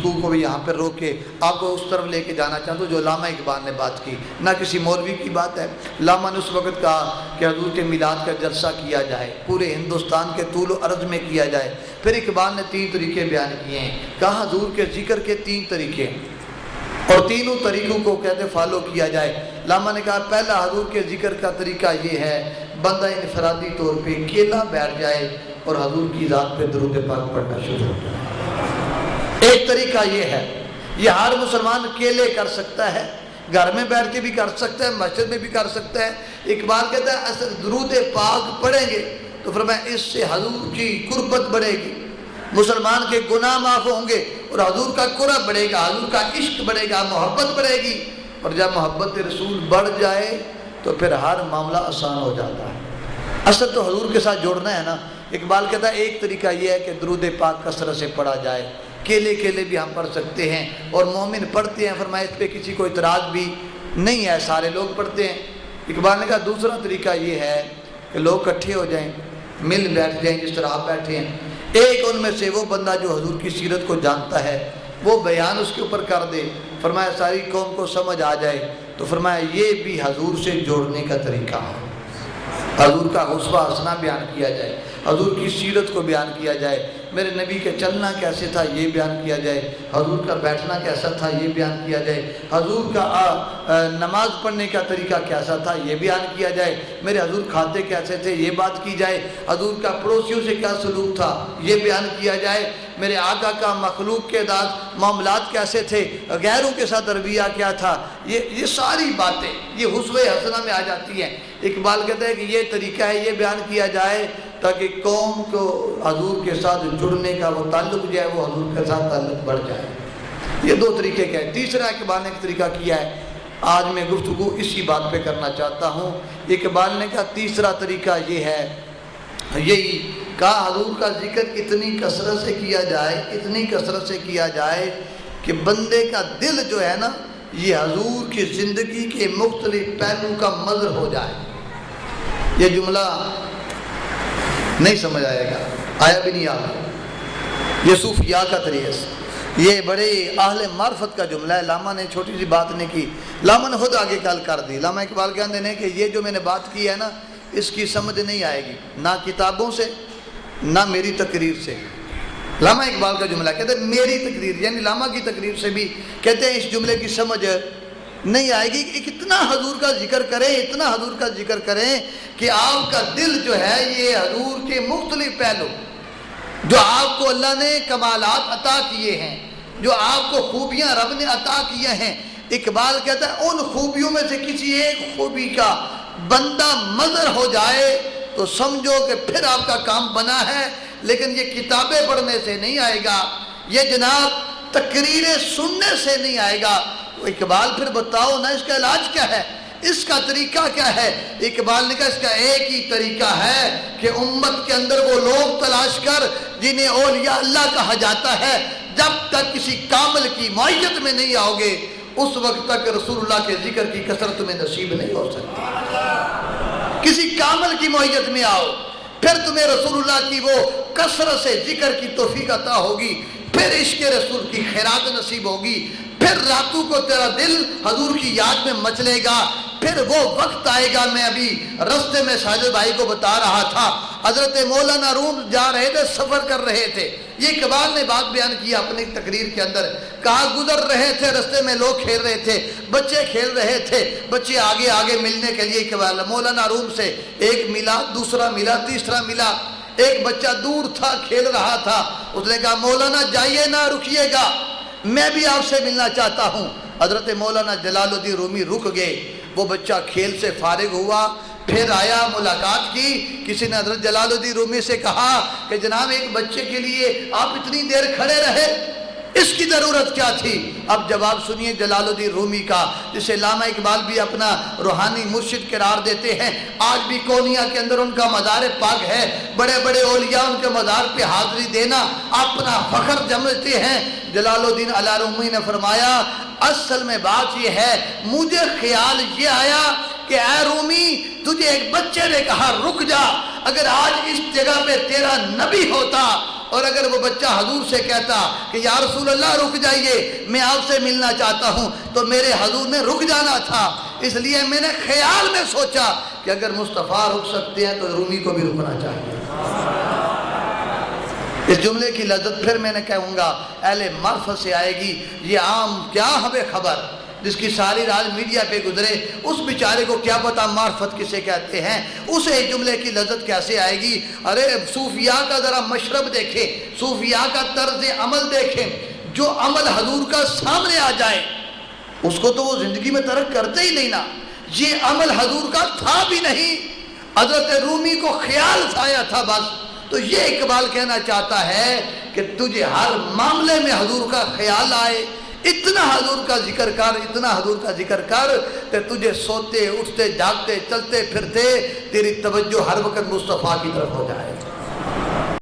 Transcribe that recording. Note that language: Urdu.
گفتگو کو بھی یہاں پر روک کے آپ کو اس طرف لے کے جانا چاہتا ہوں جو علامہ اقبال نے بات کی، نہ کسی مولوی کی بات ہے۔ علامہ نے اس وقت کہا کہ حضور کے میلاد کا جلسہ کیا جائے، پورے ہندوستان کے طول و عرض میں کیا جائے۔ پھر اقبال نے 3 طریقے بیان کیے ہیں، کہا حضور کے ذکر کے 3 طریقے اور تینوں طریقوں کو کہتے فالو کیا جائے۔ علامہ نے کہا پہلا حضور کے ذکر کا طریقہ یہ ہے بندہ انفرادی طور پہ اکیلا بیٹھ جائے اور حضور کی ذات پہ درود پاک پڑھنا شروع ہو جائے۔ ایک طریقہ یہ ہے، یہ ہر مسلمان اکیلے کر سکتا ہے، گھر میں بیٹھ کے بھی کر سکتا ہے، مسجد میں بھی کر سکتا ہے۔ اقبال کہتا ہے اصل درود پاک پڑھیں گے تو فرمایا اس سے حضور کی قربت بڑھے گی، مسلمان کے گناہ معاف ہوں گے اور حضور کا قرب بڑھے گا، حضور کا عشق بڑھے گا، محبت بڑھے گی، اور جب محبت رسول بڑھ جائے تو پھر ہر معاملہ آسان ہو جاتا ہے۔ اصل تو حضور کے ساتھ جوڑنا ہے نا۔ اقبال کہتا ہے ایک طریقہ یہ ہے کہ درود پاک کثرت سے پڑھا جائے، کیلے بھی ہم پڑھ سکتے ہیں اور مومن پڑھتے ہیں، فرمایا اس پہ کسی کو اعتراض بھی نہیں ہے، سارے لوگ پڑھتے ہیں۔ اقبال نے کہا دوسرا طریقہ یہ ہے کہ لوگ اکٹھے ہو جائیں، مل بیٹھ جائیں جس طرح آپ بیٹھے ہیں، ایک ان میں سے وہ بندہ جو حضور کی سیرت کو جانتا ہے وہ بیان اس کے اوپر کر دے، فرمایا ساری قوم کو سمجھ آ جائے، تو فرمایا یہ بھی حضور سے جوڑنے کا طریقہ ہے۔ حضور کا حسبہ حسنہ بیان کیا جائے، حضور کی سیرت کو بیان کیا جائے، میرے نبی کے چلنا کیسے تھا یہ بیان کیا جائے، حضور کا بیٹھنا کیسا تھا یہ بیان کیا جائے، حضور کا نماز پڑھنے کا طریقہ کیسا تھا یہ بیان کیا جائے، میرے حضور کھاتے کیسے تھے یہ بات کی جائے، حضور کا پڑوسیوں سے کیا سلوک تھا یہ بیان کیا جائے، میرے آقا کا مخلوق کے ساتھ معاملات کیسے تھے، غیروں کے ساتھ رویہ کیا تھا، یہ ساری باتیں یہ حسبہ حسنہ میں آ جاتی ہیں۔ اقبال کہتا ہے کہ یہ طریقہ ہے یہ بیان کیا جائے تاکہ قوم کو حضور کے ساتھ جڑنے کا وہ تعلق جو ہے وہ حضور کے ساتھ تعلق بڑھ جائے۔ یہ 2 طریقے کا ہے۔ تیسرا اقبال نے ایک طریقہ کیا ہے، آج میں گفتگو اسی بات پہ کرنا چاہتا ہوں۔ اقبال نے کہا تیسرا طریقہ یہ ہے، یہی کہا حضور کا ذکر اتنی کثرت سے کیا جائے، اتنی کثرت سے کیا جائے کہ بندے کا دل جو ہے نا یہ حضور کی زندگی کے مختلف پہلو کا منظر ہو جائے۔ یہ جملہ نہیں سمجھ آئے گا، آیا بھی نہیں آگا، یہ صوفیاء کا طریقہ ہے، یہ بڑے اہل معرفت کا جملہ ہے۔ علامہ نے چھوٹی سی بات نہیں کی، علامہ نے خود آگے کال کر دی۔ علامہ اقبال کہتے ہیں کہ یہ جو میں نے بات کی ہے نا اس کی سمجھ نہیں آئے گی نہ کتابوں سے نہ میری تقریر سے۔ علامہ اقبال کا جملہ کہتے ہیں میری تقریر یعنی علامہ کی تقریر سے بھی کہتے ہیں اس جملے کی سمجھ نہیں آئے گی کہ اتنا حضور کا ذکر کریں، اتنا حضور کا ذکر کریں کہ آپ کا دل جو ہے یہ حضور کے مختلف پہلو جو آپ کو اللہ نے کمالات عطا کیے ہیں، جو آپ کو خوبیاں رب نے عطا کیے ہیں، اقبال کہتا ہے ان خوبیوں میں سے کسی ایک خوبی کا بندہ مظہر ہو جائے تو سمجھو کہ پھر آپ کا کام بنا ہے۔ لیکن یہ کتابیں پڑھنے سے نہیں آئے گا، یہ جناب تقریریں سننے سے نہیں آئے گا۔ اقبال پھر بتاؤ نا اس کا علاج کیا ہے، اس کا طریقہ کیا ہے؟ اقبال نے کہا اس کا ایک ہی طریقہ ہے کہ امت کے اندر وہ لوگ تلاش کر جنہیں اولیاء اللہ کہا جاتا ہے۔ جب تک کسی کامل کی معیت میں نہیں آؤ گے اس وقت تک رسول اللہ کے ذکر کی کثرت تمہیں نصیب نہیں ہو سکتی۔ کسی کامل کی معیت میں آؤ پھر تمہیں رسول اللہ کی وہ کثرت سے ذکر کی توفیق عطا ہوگی، پھر عشق رسول کی خیرات نصیب ہوگی، پھر راتوں کو تیرا دل حضور کی یاد میں مچلے گا۔ پھر وہ وقت آئے گا، میں ابھی رستے میں ساجد بھائی کو بتا رہا تھا، حضرت مولانا روم جا رہے تھے، سفر کر رہے تھے، یہ اقبال نے بات بیان کی اپنی تقریر کے اندر، کہا گزر رہے تھے رستے میں لوگ کھیل رہے تھے، بچے کھیل رہے تھے، بچے آگے آگے ملنے کے لیے اقبال مولانا روم سے ایک ملا، دوسرا ملا، تیسرا ملا، ایک بچہ دور تھا کھیل رہا تھا، اس نے کہا مولانا جائیے نہ رکیے گا، میں بھی آپ سے ملنا چاہتا ہوں۔ حضرت مولانا جلال الدین رومی رک گئے، وہ بچہ کھیل سے فارغ ہوا، پھر آیا ملاقات کی، کسی نے حضرت جلال الدین رومی سے کہا کہ جناب ایک بچے کے لیے آپ اتنی دیر کھڑے رہے، اس کی ضرورت کیا تھی؟ اب جواب سنیے جلال الدین رومی کا، جسے علامہ اقبال بھی اپنا روحانی مرشد قرار دیتے ہیں، آج بھی کونیا کے اندر ان کا مزار پاک ہے، بڑے بڑے اولیاء ان کے مزار پہ حاضری دینا اپنا فخر سمجھتے ہیں۔ جلال الدین علی رومی نے فرمایا اصل میں بات یہ ہے، مجھے خیال یہ آیا کہ اے رومی تجھے ایک بچے نے کہا رک جا، اگر آج اس جگہ پہ تیرا نبی ہوتا اور اگر وہ بچہ حضور سے کہتا کہ یا رسول اللہ رک جائیے میں آپ سے ملنا چاہتا ہوں، تو میرے حضور نے رک جانا تھا، اس لیے میں نے خیال میں سوچا کہ اگر مصطفیٰ رک سکتے ہیں تو رومی کو بھی رکنا چاہیے۔ اس جملے کی لذت پھر میں نے کہوں گا اہل معرفت سے آئے گی۔ یہ عام کیا ہمیں خبر جس کی ساری رات میڈیا پہ گزرے، اس بیچارے کو کیا پتا معرفت کسے کہتے ہیں، اسے جملے کی لذت کیسے آئے گی؟ ارے صوفیاء کا ذرا مشرب دیکھیں، صوفیاء کا طرز عمل دیکھیں، جو عمل حضور کا سامنے آ جائے اس کو تو وہ زندگی میں ترک کرتے ہی نہیں نا۔ یہ عمل حضور کا تھا بھی نہیں، حضرت رومی کو خیال آیا تھا بس۔ تو یہ اقبال کہنا چاہتا ہے کہ تجھے ہر معاملے میں حضور کا خیال آئے، اتنا حضور کا ذکر کر، اتنا حضور کا ذکر کر کہ تجھے سوتے اٹھتے جاگتے چلتے پھرتے تیری توجہ ہر وقت مصطفیٰ کی طرف ہو جائے۔